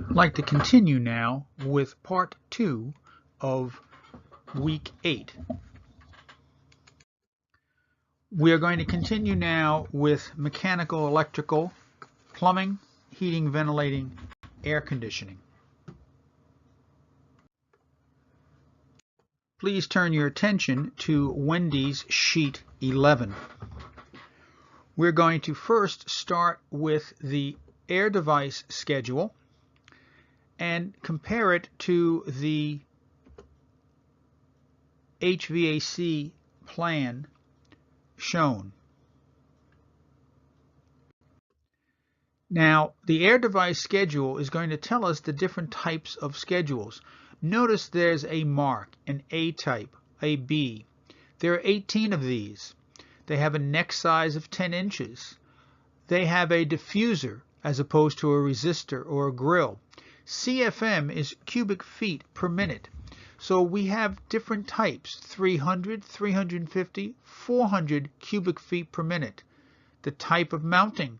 I'd like to continue now with part 2 of week 8. We are going to continue now with mechanical, electrical, plumbing, heating, ventilating, air conditioning. Please turn your attention to Wendy's sheet 11. We're going to first start with the air device schedule and compare it to the HVAC plan shown. Now, the air device schedule is going to tell us the different types of schedules. Notice there's a mark, an A type, a B. There are 18 of these. They have a neck size of 10 inches. They have a diffuser as opposed to a resistor or a grill. CFM is cubic feet per minute. So we have different types, 300, 350, 400 cubic feet per minute. The type of mounting,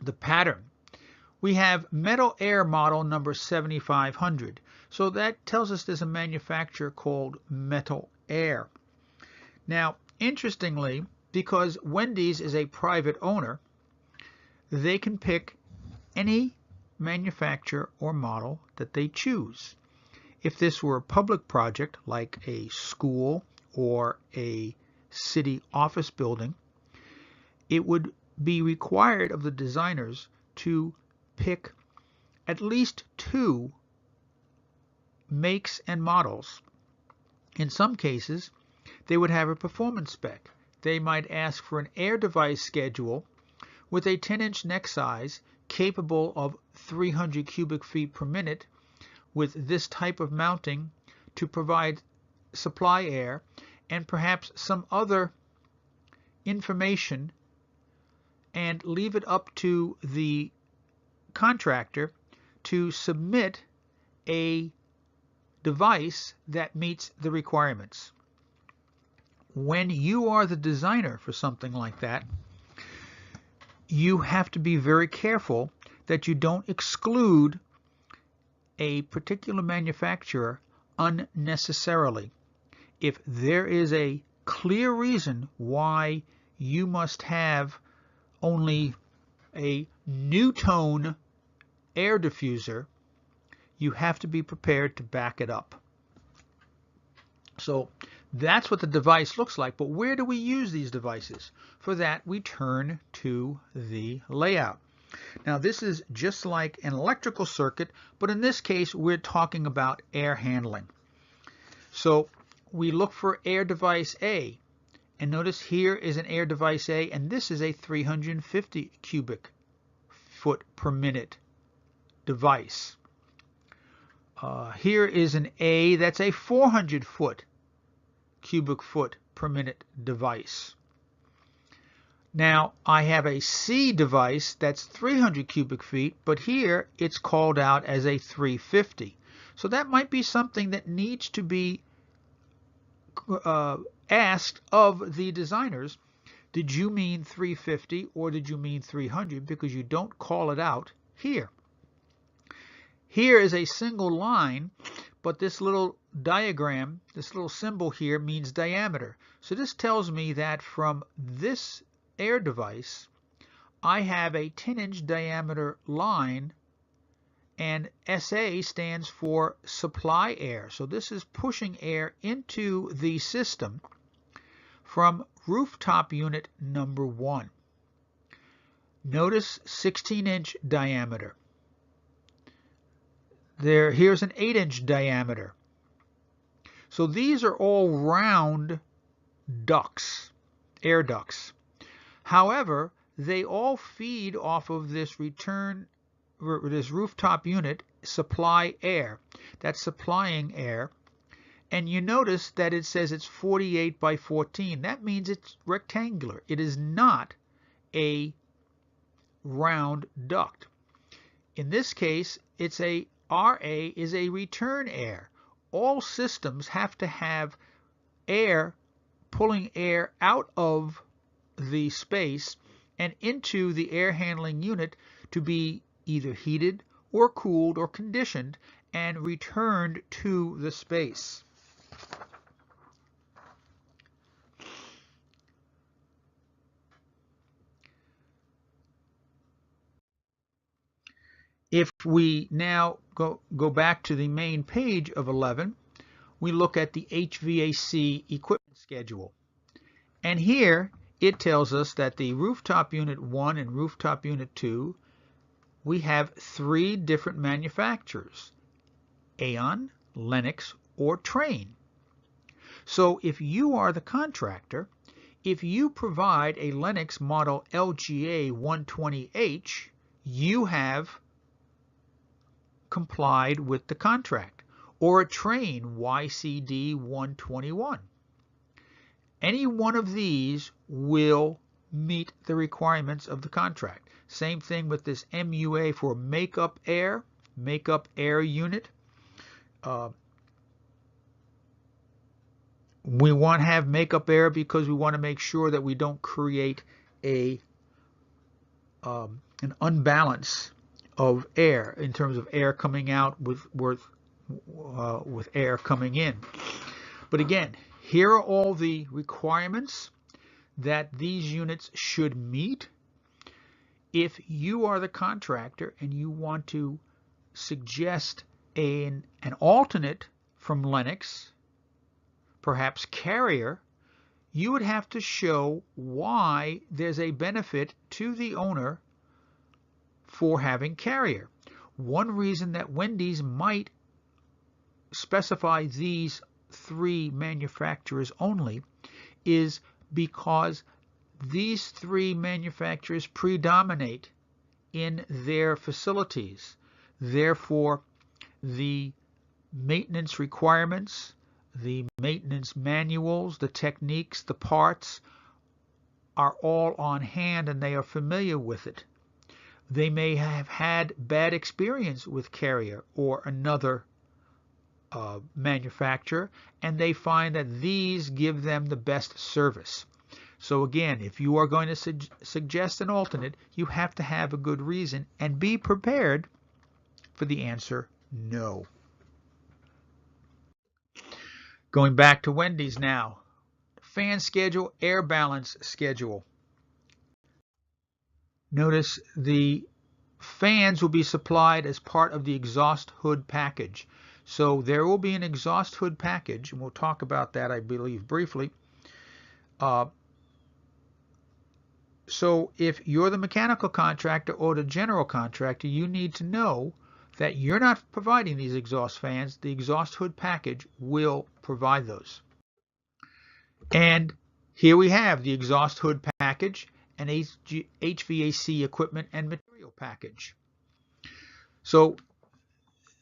the pattern. We have metal air model number 7500. So that tells us there's a manufacturer called Metal Air. Now, interestingly, because Wendy's is a private owner, they can pick any manufacturer or model that they choose. If this were a public project like a school or a city office building, it would be required of the designers to pick at least 2 makes and models. In some cases, they would have a performance spec. They might ask for an air device schedule with a 10-inch neck size capable of 300 cubic feet per minute with this type of mounting to provide supply air and perhaps some other information, and leave it up to the contractor to submit a device that meets the requirements. When you are the designer for something like that, you have to be very careful that you don't exclude a particular manufacturer unnecessarily. If there is a clear reason why you must have only a Newton air diffuser, you have to be prepared to back it up. So that's what the device looks like, but where do we use these devices? For that, we turn to the layout. Now, this is just like an electrical circuit, but in this case, we're talking about air handling. So we look for air device A, and notice here is an air device A, and this is a 350 cubic foot per minute device. Here is an A, that's a 400 cubic foot per minute device. Now, I have a C device that's 300 cubic feet, but here it's called out as a 350. So that might be something that needs to be asked of the designers. Did you mean 350 or did you mean 300? Because you don't call it out here. Here is a single line, but this little diagram, this little symbol here means diameter. So this tells me that from this air device, I have a 10-inch diameter line, and SA stands for supply air. So this is pushing air into the system from rooftop unit number 1. Notice 16-inch diameter. Here's an 8-inch diameter. So these are all round ducts, air ducts. However, they all feed off of this rooftop unit supply air. That's supplying air. And you notice that it says it's 48 by 14. That means it's rectangular. It is not a round duct. In this case, it's a RA is a return air. All systems have to have air pulling air out of the space and into the air handling unit to be either heated or cooled or conditioned and returned to the space. If we now go back to the main page of 11, we look at the HVAC equipment schedule. And here it tells us that the rooftop unit 1 and rooftop unit 2, we have 3 different manufacturers: Aon, Lennox, or Trane. So if you are the contractor, if you provide a Lennox model LGA 120H, you have complied with the contract, or a Trane YCD 121. Any one of these will meet the requirements of the contract. Same thing with this MUA for makeup air unit. We want to have makeup air because we want to make sure that we don't create an unbalance of air in terms of air coming out with air coming in. But again, here are all the requirements that these units should meet. If you are the contractor and you want to suggest an alternate from Lennox, perhaps Carrier, you would have to show why there's a benefit to the owner for having Carrier. One reason that Wendy's might specify these 3 manufacturers only is because these 3 manufacturers predominate in their facilities. Therefore, the maintenance requirements, the maintenance manuals, the techniques, the parts are all on hand and they are familiar with it. They may have had bad experience with Carrier or another manufacturer, and they find that these give them the best service. So again, if you are going to suggest an alternate, you have to have a good reason and be prepared for the answer no. Going back to Wendy's now. Fan schedule, air balance schedule. Notice the fans will be supplied as part of the exhaust hood package. So there will be an exhaust hood package, and we'll talk about that, I believe, briefly. So if you're the mechanical contractor or the general contractor, you need to know that you're not providing these exhaust fans. The exhaust hood package will provide those. And here we have the exhaust hood package and HVAC equipment and material package. So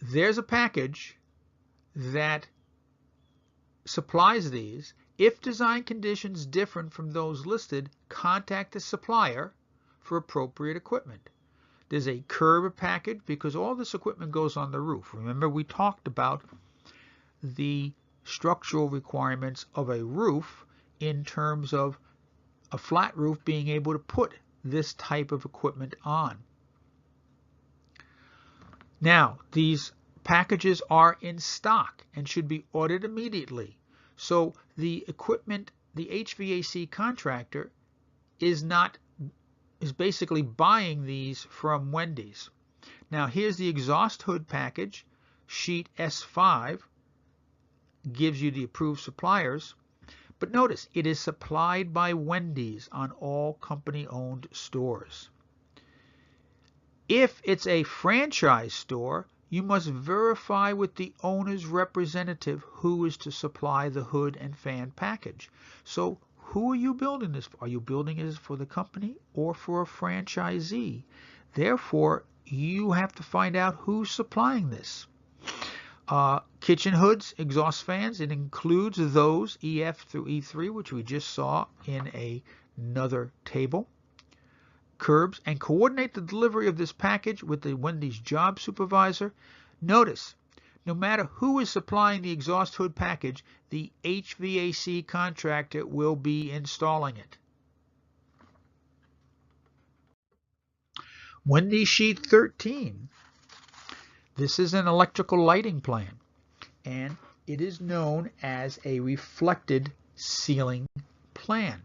there's a package that supplies these. If design conditions differ from those listed, contact the supplier for appropriate equipment. There's a curb package because all this equipment goes on the roof. Remember, we talked about the structural requirements of a roof in terms of a flat roof being able to put this type of equipment on. Now, these packages are in stock and should be ordered immediately. So the equipment, the HVAC contractor is basically buying these from Wendy's. Now here's the exhaust hood package. Sheet S5 gives you the approved suppliers. But notice, it is supplied by Wendy's on all company-owned stores. If it's a franchise store, you must verify with the owner's representative who is to supply the hood and fan package. So who are you building this for? Are you building it for the company or for a franchisee? Therefore, you have to find out who's supplying this. Kitchen hoods, exhaust fans, it includes those EF through E3, which we just saw in another table. Curbs, and coordinate the delivery of this package with the Wendy's job supervisor. Notice, no matter who is supplying the exhaust hood package, the HVAC contractor will be installing it. Wendy's sheet 13 This is an electrical lighting plan, and it is known as a reflected ceiling plan.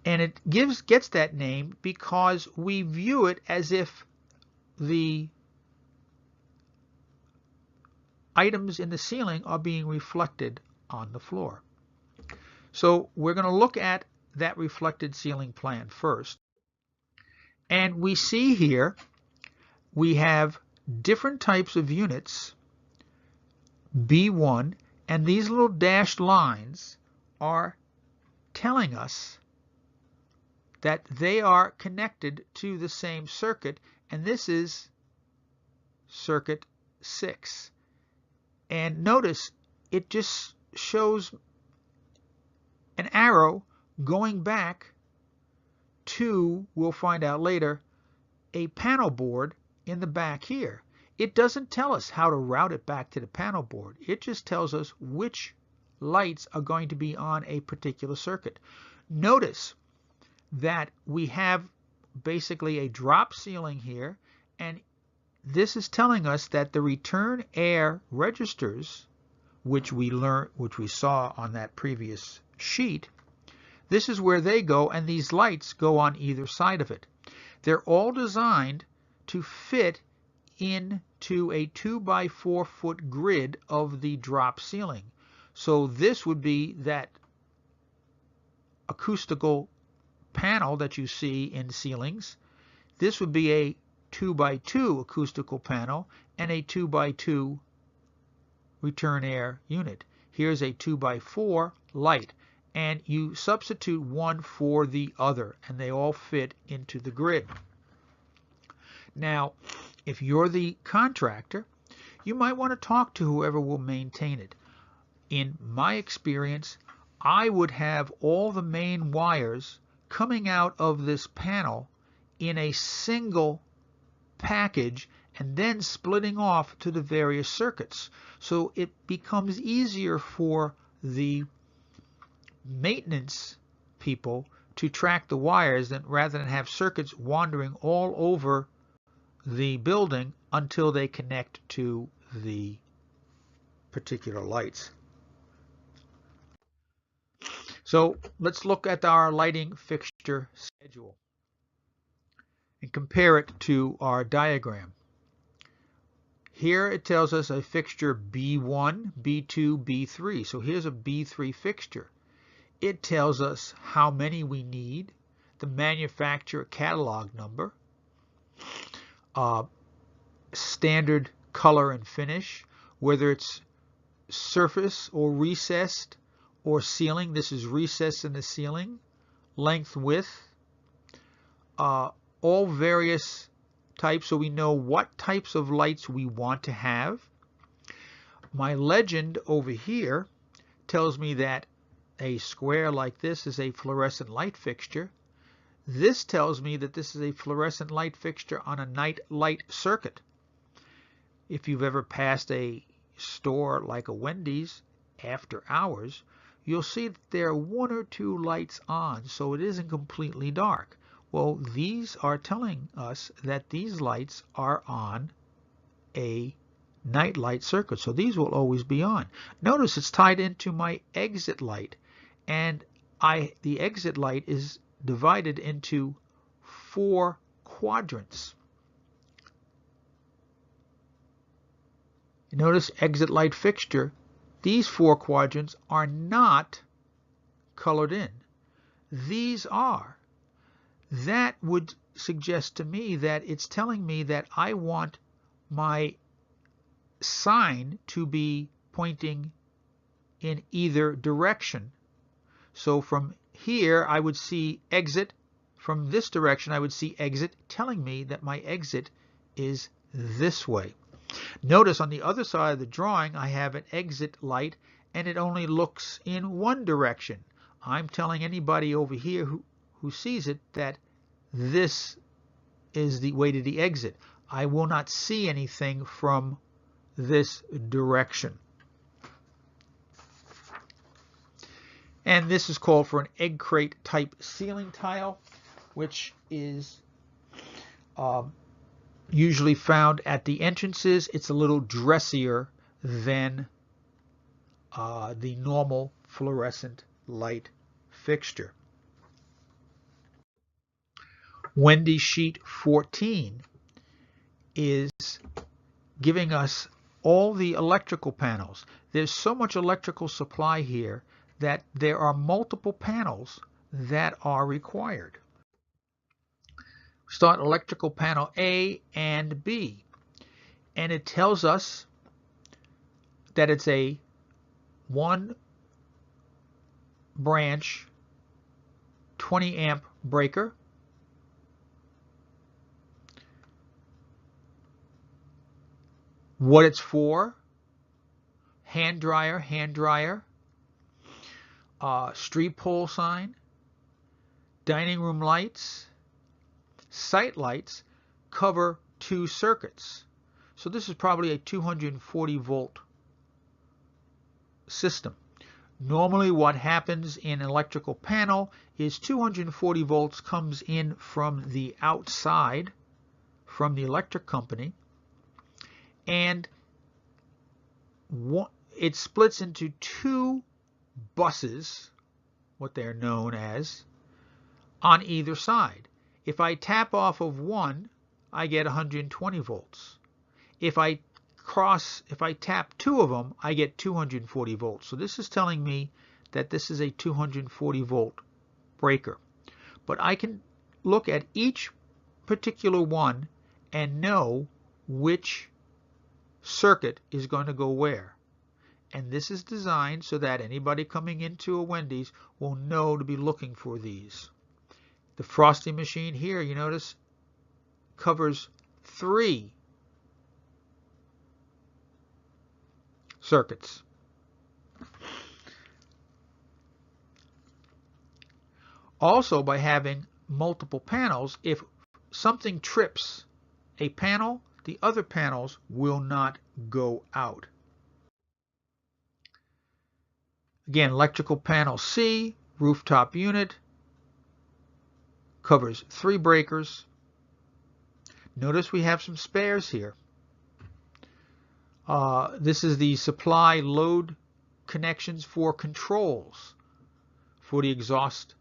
And it gets that name because we view it as if the items in the ceiling are being reflected on the floor. So we're going to look at that reflected ceiling plan first. And we see here we have different types of units, B1, and these little dashed lines are telling us that they are connected to the same circuit, and this is circuit 6. And notice it just shows an arrow going back to, we'll find out later, a panel board in the back here. It doesn't tell us how to route it back to the panel board. It just tells us which lights are going to be on a particular circuit. Notice that we have basically a drop ceiling here, and this is telling us that the return air registers, which we saw on that previous sheet, this is where they go, and these lights go on either side of it. They're all designed to fit into a 2x4 foot grid of the drop ceiling. So this would be that acoustical panel that you see in ceilings. This would be a 2x2 acoustical panel and a 2x2 return air unit. Here's a 2x4 light, and you substitute one for the other, and they all fit into the grid. Now, if you're the contractor, you might want to talk to whoever will maintain it. In my experience, I would have all the main wires coming out of this panel in a single package and then splitting off to the various circuits. So it becomes easier for the maintenance people to track the wires rather than have circuits wandering all over the building until they connect to the particular lights. So let's look at our lighting fixture schedule and compare it to our diagram. Here it tells us a fixture B1, B2, B3. So here's a B3 fixture. It tells us how many we need, the manufacturer catalog number, standard color and finish, whether it's surface or recessed or ceiling. This is recessed in the ceiling, length, width, all various types, so we know what types of lights we want to have. My legend over here tells me that a square like this is a fluorescent light fixture. This tells me that this is a fluorescent light fixture on a night light circuit. If you've ever passed a store like a Wendy's after hours, you'll see that there are one or two lights on, so it isn't completely dark. Well, these are telling us that these lights are on a night light circuit, so these will always be on. Notice it's tied into my exit light, and the exit light is divided into 4 quadrants. Notice exit light fixture. These 4 quadrants are not colored in. These are. That would suggest to me that it's telling me that I want my sign to be pointing in either direction. So from here I would see exit. From this direction I would see exit, telling me that my exit is this way. Notice on the other side of the drawing I have an exit light, and it only looks in one direction. I'm telling anybody over here who sees it that this is the way to the exit. I will not see anything from this direction. And this is called for an egg crate type ceiling tile, which is usually found at the entrances. It's a little dressier than the normal fluorescent light fixture. Wendy sheet 14 is giving us all the electrical panels. There's so much electrical supply here that there are multiple panels that are required. Start electrical panel A and B, and it tells us that it's a 1 branch 20 amp breaker. What it's for: hand dryer, street pole sign, dining room lights, sight lights, cover 2 circuits. So this is probably a 240 volt system. Normally what happens in an electrical panel is 240 volts comes in from the outside, from the electric company, and it splits into 2 buses, what they're known as, on either side. If I tap off of one, I get 120 volts. If I tap 2 of them, I get 240 volts. So this is telling me that this is a 240 volt breaker. But I can look at each particular one and know which circuit is going to go where. And this is designed so that anybody coming into a Wendy's will know to be looking for these. The frosting machine here, you notice, covers 3 circuits. Also, by having multiple panels, if something trips a panel, the other panels will not go out. Again, electrical panel C, rooftop unit, covers 3 breakers. Notice we have some spares here. This is the supply load connections for controls for the exhaust,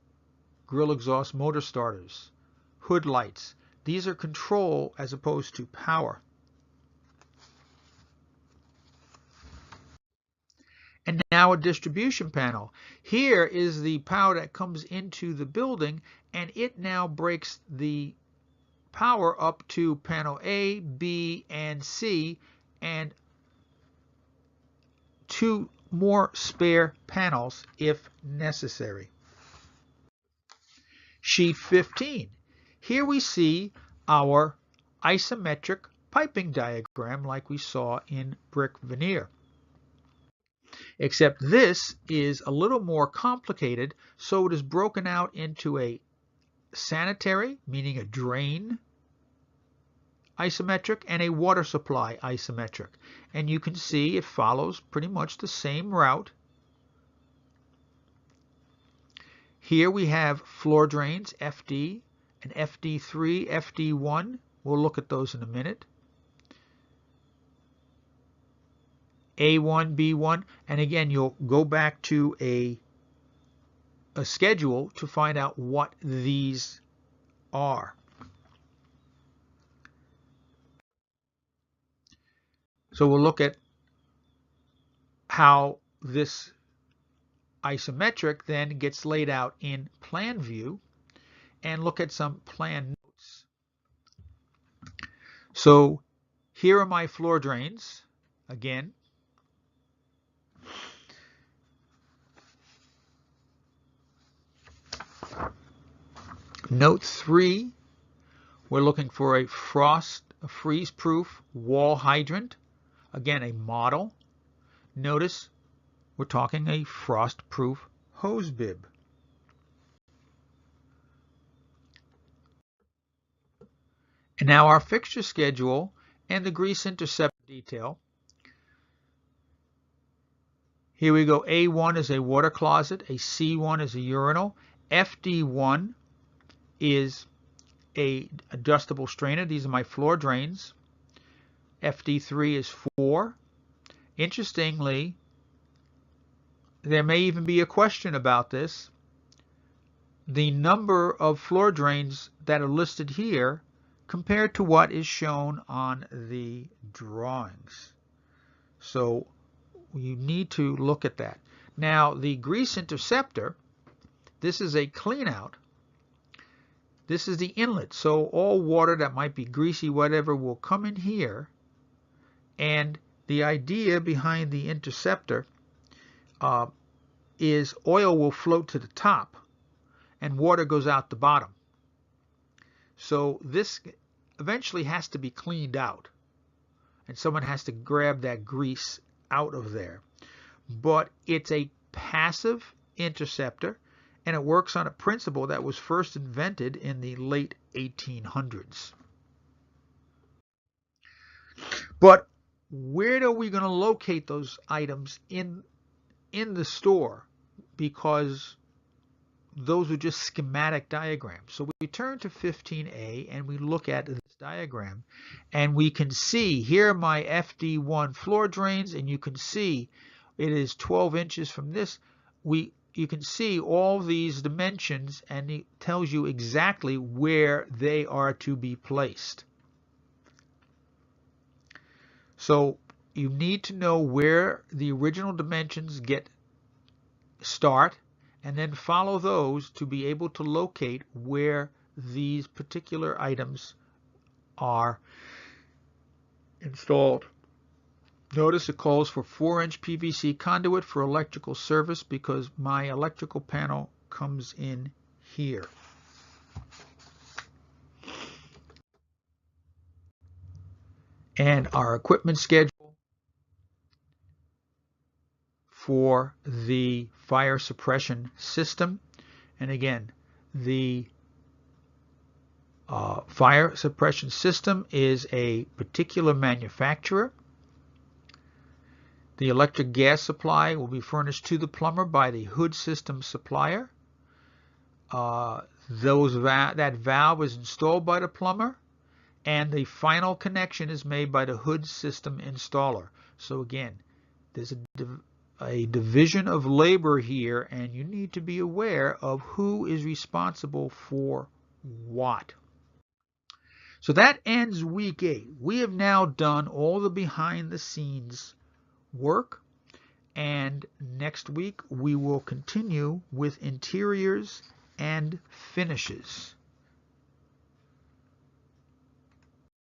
grill exhaust motor starters, hood lights. These are control as opposed to power. And now a distribution panel. Here is the power that comes into the building, and it now breaks the power up to panel A, B, and C, and 2 more spare panels if necessary. Sheet 15. Here we see our isometric piping diagram like we saw in brick veneer. Except this is a little more complicated, so it is broken out into a sanitary, meaning a drain isometric, and a water supply isometric. And you can see it follows pretty much the same route. Here we have floor drains, FD and FD3, FD1. We'll look at those in a minute. A1, B1, and again you'll go back to a schedule to find out what these are. So we'll look at how this isometric then gets laid out in plan view and look at some plan notes. So here are my floor drains again. Note 3, we're looking for a freeze-proof wall hydrant. Again, a model. Notice we're talking a frost-proof hose bib. And now our fixture schedule and the grease intercept detail. Here we go. A1 is a water closet. A C1 is a urinal. FD1 is a adjustable strainer. These are my floor drains. FD3 is 4. Interestingly, there may even be a question about this. The number of floor drains that are listed here compared to what is shown on the drawings. So you need to look at that. Now, the grease interceptor, this is a clean out. This is the inlet. So all water that might be greasy, whatever, will come in here. And the idea behind the interceptor is oil will float to the top and water goes out the bottom. So this eventually has to be cleaned out. And someone has to grab that grease out of there. But it's a passive interceptor, and it works on a principle that was first invented in the late 1800s. But where are we going to locate those items in the store? Because those are just schematic diagrams. So we turn to 15A and we look at this diagram, and we can see here my FD1 floor drains, and you can see it is 12 inches from this. You can see all these dimensions, and it tells you exactly where they are to be placed. So you need to know where the original dimensions start, and then follow those to be able to locate where these particular items are installed. Notice it calls for 4-inch PVC conduit for electrical service because my electrical panel comes in here. And our equipment schedule for the fire suppression system. And again, the fire suppression system is a particular manufacturer. The electric gas supply will be furnished to the plumber by the hood system supplier. That valve is installed by the plumber, and the final connection is made by the hood system installer. So again, there's a division of labor here, and you need to be aware of who is responsible for what. So that ends week 8. We have now done all the behind the scenes work, and next week we will continue with interiors and finishes.